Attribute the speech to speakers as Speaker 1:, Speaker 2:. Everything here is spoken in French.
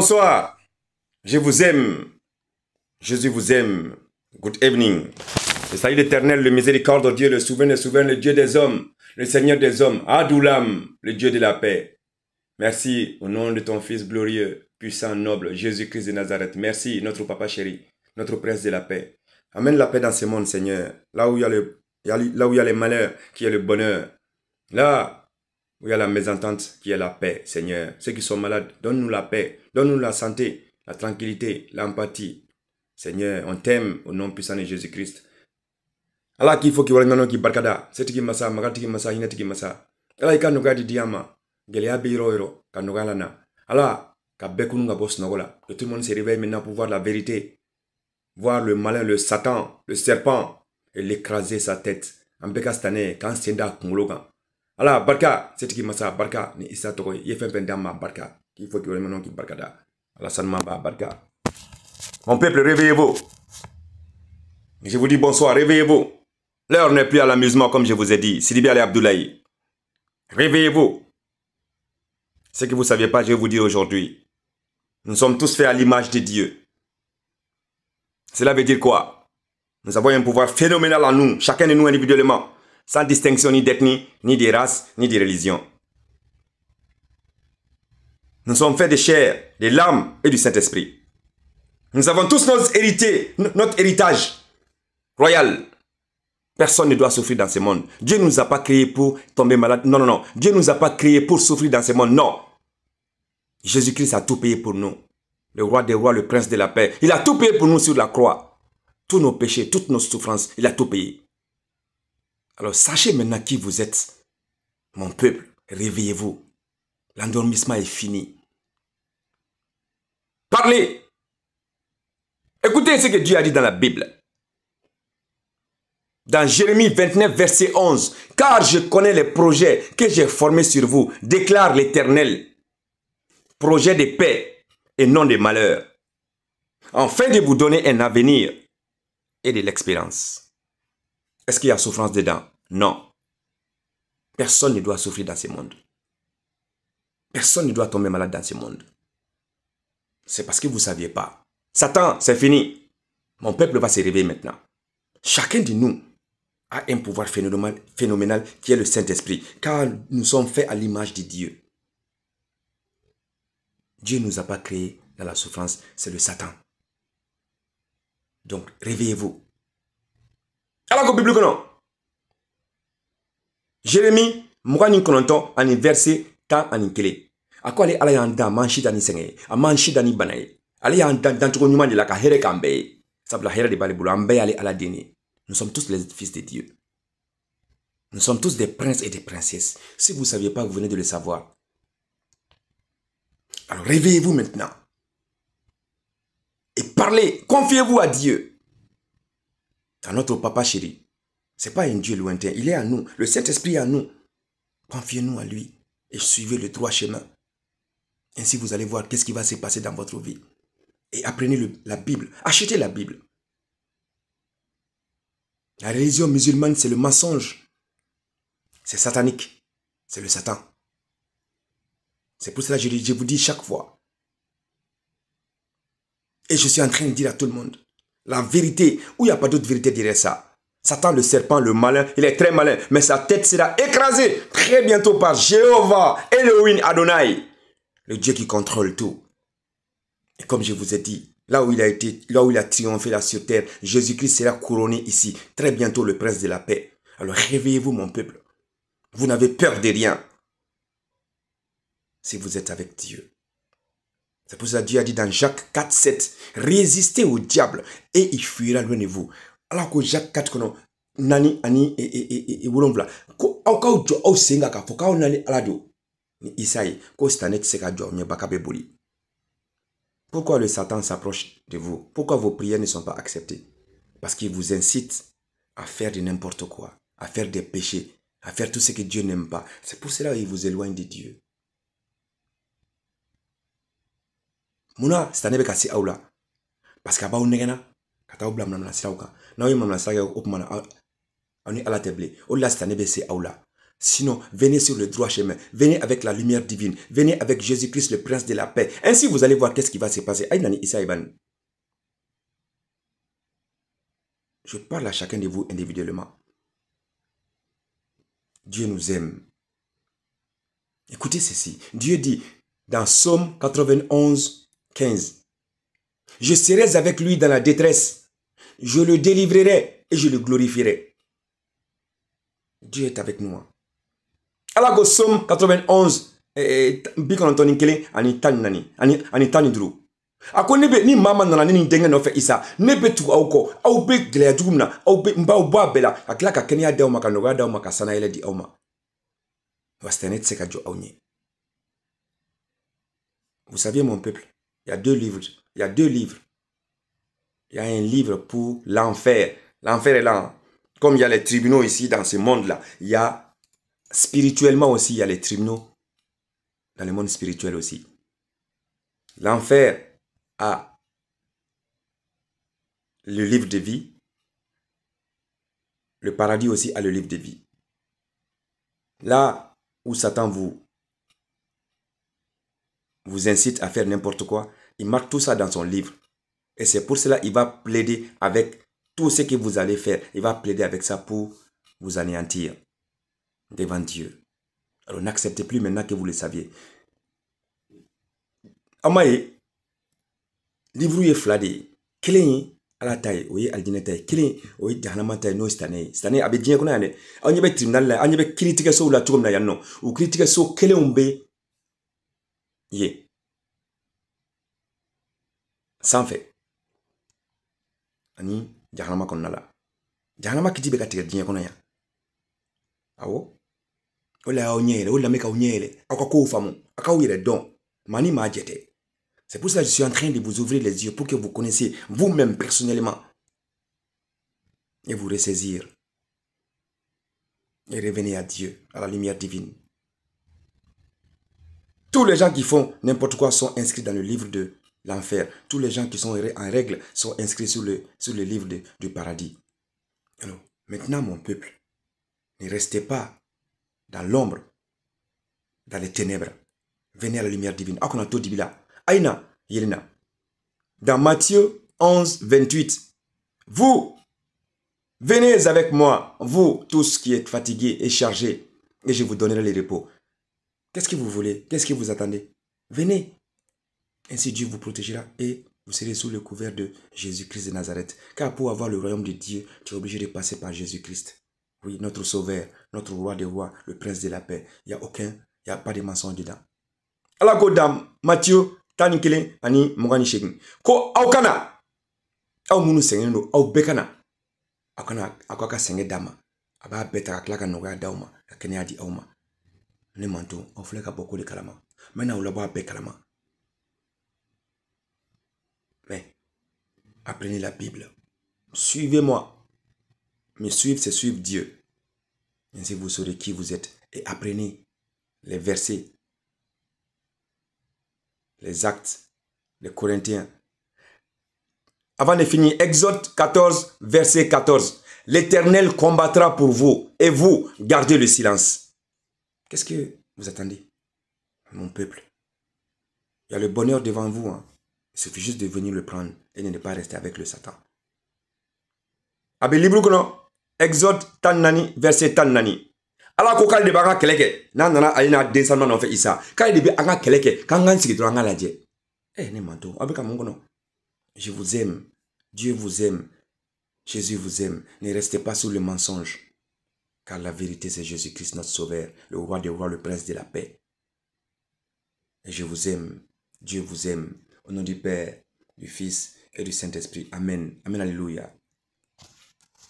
Speaker 1: Bonsoir, je vous aime, Jésus vous aime. Good evening. Le salut l'Éternel, le miséricorde de Dieu, le souverain, le Dieu des hommes, le Seigneur des hommes, Adoulam, le Dieu de la paix. Merci au nom de ton Fils glorieux, puissant, noble, Jésus-Christ de Nazareth. Merci, notre Papa chéri, notre Prince de la paix. Amène la paix dans ce monde, Seigneur. Là où il y a les malheurs, qui est le bonheur. Là où il y a la mésentente, qui est la paix, Seigneur. Ceux qui sont malades, donne-nous la paix, donne-nous la santé, la tranquillité, l'empathie. Seigneur, on t'aime au nom puissant de Jésus-Christ. Allah qu'il faut qu'il y ait un qui barkada, c'est qui massa, magati massa, hinati massa. Allah il nous garde diama, gelia biro, kanogalana. Allah, kabekunga boss nogola. Que tout le monde se réveille maintenant pour voir la vérité, voir le malin, le Satan, le serpent, et l'écraser sa tête. Ambeka stane, quand senda kungologa. Allah, barka, c'est qui massa, barka, ni isa toko, yefen pendama barka. Il faut qu'il y ait un qui barkada. Allah sanmamba barka. Mon peuple, réveillez-vous. Je vous dis bonsoir, réveillez-vous. L'heure n'est plus à l'amusement comme je vous ai dit. Sidibé Ali Abdoulaye. Réveillez-vous. Ce que vous ne saviez pas, je vais vous dire aujourd'hui. Nous sommes tous faits à l'image de Dieu. Cela veut dire quoi? Nous avons un pouvoir phénoménal en nous, chacun de nous individuellement, sans distinction ni d'ethnie, ni de race, ni de religion. Nous sommes faits de chair, de l'âme et du Saint-Esprit. Nous avons tous notre héritage royal. Personne ne doit souffrir dans ce monde. Dieu ne nous a pas créés pour tomber malade. Non, non, non. Dieu ne nous a pas créés pour souffrir dans ce monde. Non. Jésus-Christ a tout payé pour nous. Le roi des rois, le prince de la paix. Il a tout payé pour nous sur la croix. Tous nos péchés, toutes nos souffrances, il a tout payé. Alors sachez maintenant qui vous êtes. Mon peuple, réveillez-vous. L'endormissement est fini. Parlez. Écoutez ce que Dieu a dit dans la Bible. Dans Jérémie 29, verset 11. « Car je connais les projets que j'ai formés sur vous, déclare l'Éternel. Projet de paix et non de malheur, afin de vous donner un avenir et de l'expérience. » Est-ce qu'il y a souffrance dedans? Non. Personne ne doit souffrir dans ce monde. Personne ne doit tomber malade dans ce monde. C'est parce que vous ne saviez pas. Satan, c'est fini. Mon peuple va se réveiller maintenant. Chacun de nous a un pouvoir phénoménal qui est le Saint-Esprit, car nous sommes faits à l'image de Dieu. Dieu ne nous a pas créés dans la souffrance, c'est le Satan. Donc, réveillez-vous. Alors que Bible non. Jérémie, Mourani Kononton, en verset tant en kele. À quoi aller à l'ayanda, manchi dani senge, a manchi dani banaye. Allez en dans tout le monde de la carrière cambe. Sabla hera de balibula, ambe aller à la dîner. Nous sommes tous les fils de Dieu. Nous sommes tous des princes et des princesses. Si vous ne saviez pas, vous venez de le savoir. Alors réveillez-vous maintenant. Et parlez, confiez-vous à Dieu. À notre papa chéri. Ce n'est pas un Dieu lointain, il est à nous. Le Saint-Esprit est à nous. Confiez-nous à lui et suivez le droit chemin. Ainsi vous allez voir qu'est-ce qui va se passer dans votre vie. Et apprenez la Bible. Achetez la Bible. La religion musulmane, c'est le mensonge. C'est satanique. C'est le Satan. C'est pour cela que je vous dis chaque fois. Et je suis en train de dire à tout le monde. La vérité, où il n'y a pas d'autre vérité derrière ça. Satan, le serpent, le malin, il est très malin. Mais sa tête sera écrasée très bientôt par Jéhovah, Elohim Adonai. Le Dieu qui contrôle tout. Et comme je vous ai dit, là où il a triomphé là sur terre, Jésus-Christ sera couronné ici. Très bientôt le prince de la paix. Alors réveillez-vous mon peuple. Vous n'avez peur de rien. Si vous êtes avec Dieu. C'est pour ça que Dieu a dit dans Jacques 4, 7. Résistez au diable et il fuira loin de vous. Alors que Jacques 4, nani ani et wolonvla. Ko au jo au senga ka foka nani alado. Ni Isaïe, ko stanet seka jo nye bakabe boli. Pourquoi le Satan s'approche de vous? Pourquoi vos prières ne sont pas acceptées? Parce qu'il vous incite à faire de n'importe quoi, à faire des péchés, à faire tout ce que Dieu n'aime pas. C'est pour cela qu'il vous éloigne de Dieu. Muna, c'est un ebe kasi aula. Parce qu'à bas negena, kata obla mna sirauka. Na oyi mna sirauka opmana ani ala teble. Ola c'est un ebe c'est aula. Sinon, venez sur le droit chemin. Venez avec la lumière divine. Venez avec Jésus-Christ, le prince de la paix. Ainsi, vous allez voir qu'est-ce qui va se passer. Je parle à chacun de vous individuellement. Dieu nous aime. Écoutez ceci. Dieu dit dans Psaume 91, 15. Je serai avec lui dans la détresse. Je le délivrerai et je le glorifierai. Dieu est avec nous. Alors que Psaume 91, bikonantoni kelen ani tan nani ani tan ni duru. Ako nebe ni mama nana ni dengue no fe isa nebe tu auko au be gele dugumna au be mba ba bela akla ka kenya daw maka no daw maka sana ile di awma. Wastanet se ka jo awni. Vous saviez mon peuple, il y a deux livres, il y a deux livres. Il y a un livre pour l'enfer. L'enfer est là. Comme il y a les tribunaux ici dans ce monde-là, il y a spirituellement aussi, il y a les tribunaux dans le monde spirituel aussi. L'enfer a le livre de vie. Le paradis aussi a le livre de vie. Là où Satan vous incite à faire n'importe quoi, il marque tout ça dans son livre. Et c'est pour cela qu'il va plaider avec tout ce que vous allez faire. Il va plaider avec ça pour vous anéantir devant Dieu. Alors n'acceptez plus maintenant que vous le saviez. Amaye, livre est fladé. Kelen à la taille, oui, aldine taille. Kelen, oui, dernièrement taille, no cette année. Cette année, abedien qu'on a né. On y va tribunal là, on y va critiquer sur la tour na yanno. Ou critiquer sur kelen umbe. Yé. Sans fait. Ani, dernièrement qu'on a là. Dernièrement qui dit que tu as qu'on a ya. Awo. Ola onyele, ola meka onyele. Akako famu, akao yele don. Mani ma jete. C'est pour ça que je suis en train de vous ouvrir les yeux pour que vous connaissiez vous-même personnellement. Et vous ressaisir. Et revenez à Dieu, à la lumière divine. Tous les gens qui font n'importe quoi sont inscrits dans le livre de l'enfer. Tous les gens qui sont en règle sont inscrits sur le livre du paradis. Alors, maintenant mon peuple, ne restez pas dans l'ombre, dans les ténèbres. Venez à la lumière divine. Akonato dibila. Aïna, Yelena. Dans Matthieu 11, 28. Vous, venez avec moi, vous tous qui êtes fatigués et chargés, et je vous donnerai le repos. Qu'est-ce que vous voulez? Qu'est-ce que vous attendez? Venez. Ainsi Dieu vous protégera et vous serez sous le couvert de Jésus-Christ de Nazareth. Car pour avoir le royaume de Dieu, tu es obligé de passer par Jésus-Christ. Oui, notre sauveur, notre roi des rois, le prince de la paix. Il n'y a pas de mensonge dedans. Alors, Godam, Matthieu, Tanikele, Ani, Mogani Shegin. Ko Aukana, Au Munu Sengeno, Au Bekana, Akana, Akwaka Senge Dama, Aba Beta, Klaka Noga Dauma, Kenya di Auma. Ne manto, on flèque à beaucoup de kalama. Maintenant, on l'a pas à kalama. Mais, apprenez la Bible. Suivez-moi. Mais suivre, c'est suivre Dieu. Ainsi, vous saurez qui vous êtes. Et apprenez les versets, les actes, les Corinthiens. Avant de finir, Exode 14, verset 14. L'Éternel combattra pour vous et vous gardez le silence. Qu'est-ce que vous attendez, mon peuple? Il y a le bonheur devant vous. Hein. Il suffit juste de venir le prendre et de ne pas rester avec le Satan. Abe libru kono Exode tannani verset tannani. Ala ko kal de banga keleke. Na nana alina descendant no fe Isa. Kal de bi anga keleke, kangan sigi to anga laje. Ne manto, abe ka mongono. Je vous aime. Dieu vous aime. Jésus vous aime. Ne restez pas sous le mensonge. Car la vérité, c'est Jésus-Christ, notre sauveur, le roi des rois, le prince de la paix. Et je vous aime. Dieu vous aime. Au nom du Père, du Fils et du Saint-Esprit. Amen. Amen. Alléluia.